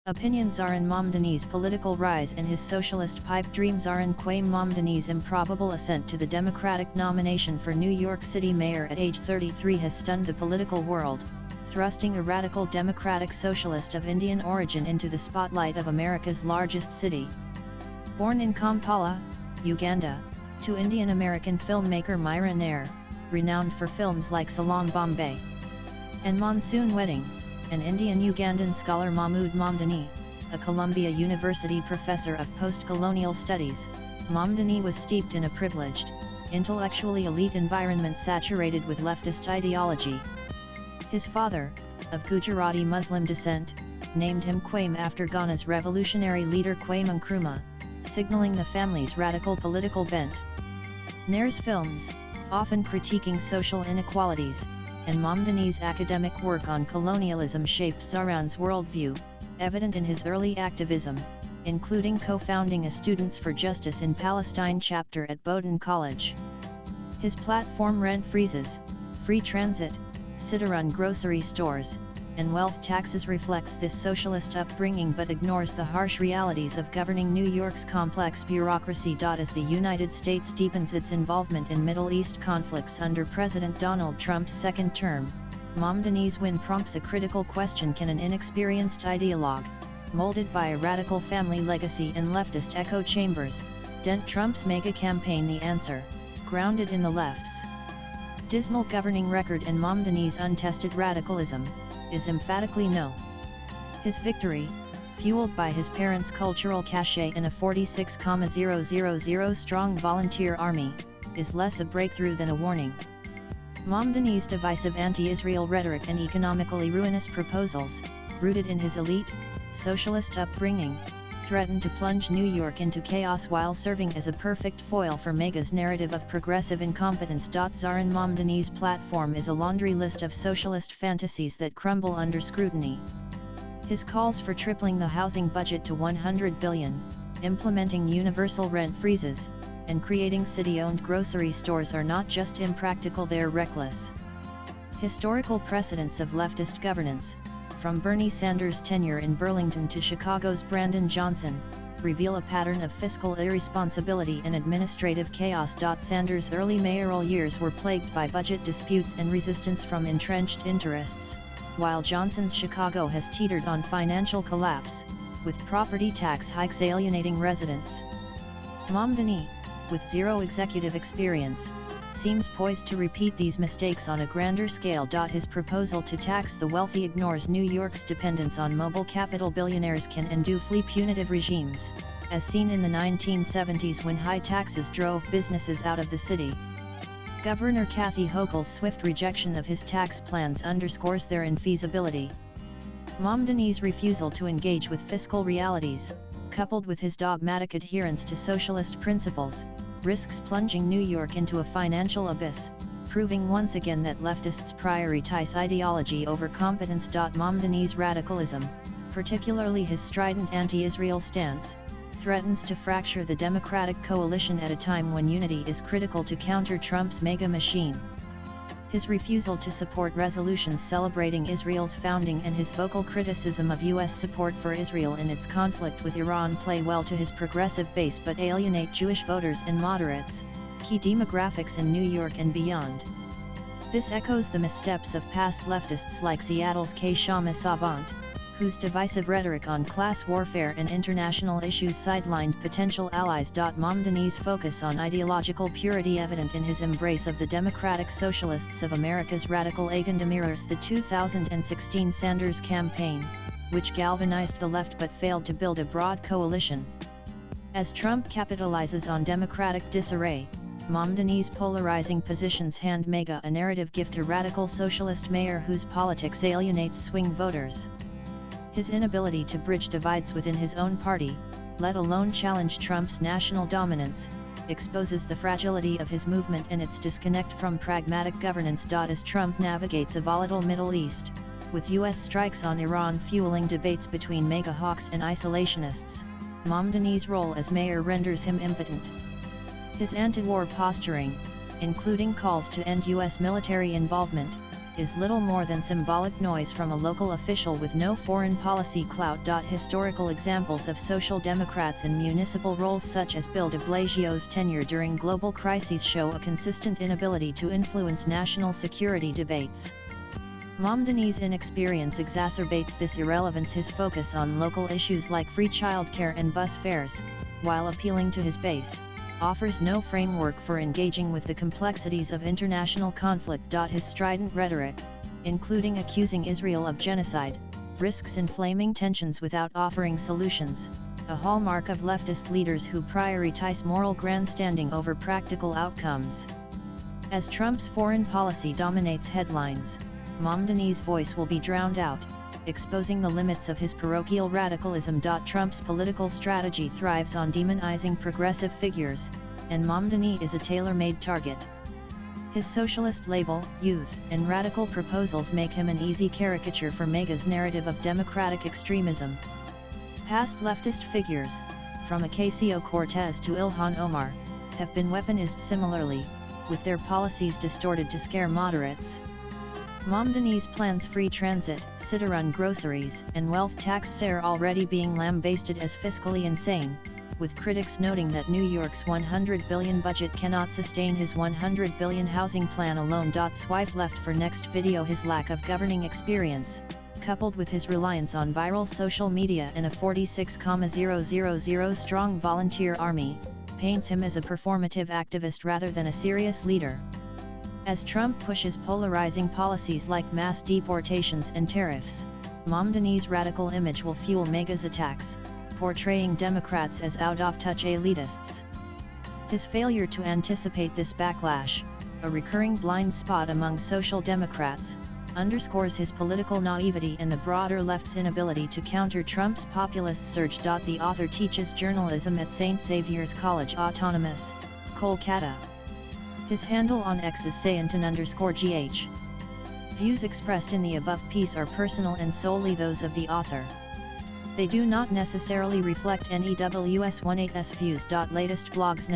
Opinion Zohran Mamdanis' political rise and his socialist pipe dream. Zohran Mamdanis' improbable ascent to the Democratic nomination for New York City mayor at age 33 has stunned the political world, thrusting a radical democratic socialist of Indian origin into the spotlight of America's largest city. Born in Kampala, Uganda, to Indian-American filmmaker Myra Nair, renowned for films like Salaam Bombay and Monsoon Wedding, and Indian-Ugandan scholar Mahmoud Mamdani, a Columbia University professor of post-colonial studies, Mamdani was steeped in a privileged, intellectually elite environment saturated with leftist ideology. His father, of Gujarati Muslim descent, named him Kwame after Ghana's revolutionary leader Kwame Nkrumah, signaling the family's radical political bent. Nair's films, often critiquing social inequalities, and Mamdani's academic work on colonialism shaped Zohran's worldview, evident in his early activism, including co-founding a Students for Justice in Palestine chapter at Bowdoin College. His platform rent freezes, free transit, city-run grocery stores, and wealth taxes reflects this socialist upbringing but ignores the harsh realities of governing New York's complex bureaucracy. As the United States deepens its involvement in Middle East conflicts under President Donald Trump's second term, Mamdani's win prompts a critical question: can an inexperienced ideologue, molded by a radical family legacy and leftist echo chambers, dent Trump's mega campaign? The answer, grounded in the left's dismal governing record and Mamdani's untested radicalism, is emphatically no. His victory, fueled by his parents' cultural cachet and a 46,000 strong volunteer army, is less a breakthrough than a warning. Mamdani's divisive anti-Israel rhetoric and economically ruinous proposals, rooted in his elite, socialist upbringing, threaten to plunge New York into chaos while serving as a perfect foil for MAGA's narrative of progressive incompetence. Zohran Mamdani's platform is a laundry list of socialist fantasies that crumble under scrutiny. His calls for tripling the housing budget to $100 billion, implementing universal rent freezes, and creating city-owned grocery stores are not just impractical, they're reckless. Historical precedents of leftist governance, from Bernie Sanders' tenure in Burlington to Chicago's Brandon Johnson, reveal a pattern of fiscal irresponsibility and administrative chaos. Sanders' early mayoral years were plagued by budget disputes and resistance from entrenched interests, while Johnson's Chicago has teetered on financial collapse, with property tax hikes alienating residents. Mamdani, with zero executive experience, seems poised to repeat these mistakes on a grander scale. His proposal to tax the wealthy ignores New York's dependence on mobile capital. Billionaires can and do flee punitive regimes, as seen in the 1970s when high taxes drove businesses out of the city. Governor Kathy Hochul's swift rejection of his tax plans underscores their infeasibility. Mamdani's refusal to engage with fiscal realities, coupled with his dogmatic adherence to socialist principles, risks plunging New York into a financial abyss, proving once again that leftists prioritize ideology over competence. Mamdani's radicalism, particularly his strident anti-Israel stance, threatens to fracture the Democratic coalition at a time when unity is critical to counter Trump's mega machine. His refusal to support resolutions celebrating Israel's founding and his vocal criticism of U.S. support for Israel in its conflict with Iran play well to his progressive base but alienate Jewish voters and moderates, key demographics in New York and beyond. This echoes the missteps of past leftists like Seattle's Kay Shama Savant, whose divisive rhetoric on class warfare and international issues sidelined potential allies. Mamdani's focus on ideological purity, evident in his embrace of the Democratic Socialists of America's radical agenda, mirrors the 2016 Sanders campaign, which galvanized the left but failed to build a broad coalition. As Trump capitalizes on Democratic disarray, Mamdani's polarizing positions hand MAGA a narrative gift: a radical socialist mayor whose politics alienates swing voters. His inability to bridge divides within his own party, let alone challenge Trump's national dominance, exposes the fragility of his movement and its disconnect from pragmatic governance. As Trump navigates a volatile Middle East, with U.S. strikes on Iran fueling debates between mega hawks and isolationists, Mamdani's role as mayor renders him impotent. His anti-war posturing, including calls to end U.S. military involvement, is little more than symbolic noise from a local official with no foreign policy clout. Historical examples of social democrats in municipal roles such as Bill de Blasio's tenure during global crises show a consistent inability to influence national security debates. Mamdanis' inexperience exacerbates this irrelevance. His focus on local issues like free childcare and bus fares, while appealing to his base, offers no framework for engaging with the complexities of international conflict. His strident rhetoric, including accusing Israel of genocide, risks inflaming tensions without offering solutions, a hallmark of leftist leaders who prioritize moral grandstanding over practical outcomes. As Trump's foreign policy dominates headlines, Mamdanis' voice will be drowned out, exposing the limits of his parochial radicalism. Trump's political strategy thrives on demonizing progressive figures, and Mamdani is a tailor-made target. His socialist label, youth, and radical proposals make him an easy caricature for MAGA's narrative of democratic extremism. Past leftist figures, from Ocasio-Cortez to Ilhan Omar, have been weaponized similarly, with their policies distorted to scare moderates. Mamdanis plans free transit, city-run groceries, and wealth tax are already being lambasted as fiscally insane, with critics noting that New York's $100 billion budget cannot sustain his $100 billion housing plan alone. Swipe left for next video. His lack of governing experience, coupled with his reliance on viral social media and a 46,000 strong volunteer army, paints him as a performative activist rather than a serious leader. As Trump pushes polarizing policies like mass deportations and tariffs, Mamdani's radical image will fuel MAGA's attacks, portraying Democrats as out-of-touch elitists. His failure to anticipate this backlash, a recurring blind spot among social democrats, underscores his political naivety and the broader left's inability to counter Trump's populist surge. The author teaches journalism at St. Xavier's College Autonomous, Kolkata. His handle on X is Sayantan_GH. Views expressed in the above piece are personal and solely those of the author. They do not necessarily reflect NEWS18's views. Latest blogs.